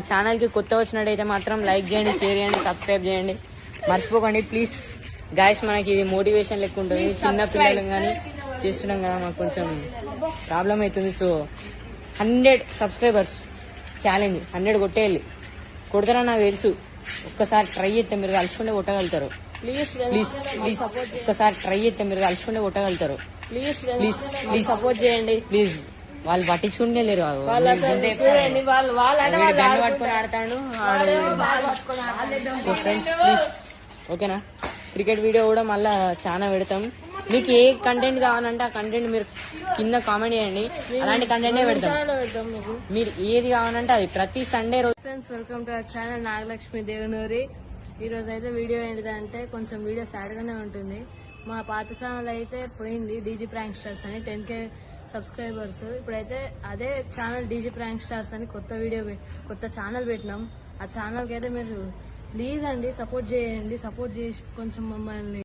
ఛానల్కి కొత్త వచ్చినట్టయితే మాత్రం లైక్ చేయండి, షేర్ చేయండి, సబ్స్క్రైబ్ చేయండి, మర్చిపోకండి ప్లీజ్ గాయస్. మనకి ఇది మోటివేషన్ లెక్క ఉంటుంది. చిన్న పిల్లలు కానీ చేస్తున్నాం కదా, మాకు కొంచెం ప్రాబ్లం అవుతుంది. So 100 subscribers challenge, 100 కొట్టేయాలి. కొడతారని నాకు తెలుసు. ఒక్కసారి ట్రై చేస్తే మీరు తలుచుకుంటే కొట్టగలుగుతారు. ప్లీజ్ ప్లీజ్ ప్లీజ్ ఒక్కసారి ట్రై చేస్తే మీరు తలుచుకుంటే కొట్టగలుగుతారు. ప్లీజ్ ప్లీజ్ ప్లీజ్ సపోర్ట్ చేయండి ప్లీజ్. వాళ్ళు పట్టించుకుంటే లేరు. గన్ను పట్టుకొని ఆడతాడు. సో ఫ్రెండ్స్ ప్లీజ్ ఓకేనా. క్రికెట్ వీడియో కూడా మళ్ళా చాలా పెడతాం. మీకు ఏ కంటెంట్ కావాలంటే ఆ కంటెంట్ మీరు కింద కామెంట్ చేయండి. అలాంటి కంటెంటే పెడతాం. మీరు ఏది కావాలంటే అది ప్రతి సండే రోజు. Friends welcome to our channel Nagalakshmi Devanuri. ఈ రోజు అయితే వీడియో ఏంటిదంటే కొంచెం వీడియో సాడ్ గానే ఉంటుంది. మా పాత ఛానల్ అయితే పోయింది, డీజీ ప్రాంక్ స్టార్స్ అని 10K సబ్స్క్రైబర్స్. ఇప్పుడైతే అదే ఛానల్ డీజీ ప్రాంక్ స్టార్స్ అని కొత్త ఛానల్ పెట్టినాం. ఆ ఛానల్కి అయితే మీరు ప్లీజ్ అండి సపోర్ట్ చేయండి. సపోర్ట్ చేసి కొంచెం మమ్మల్ని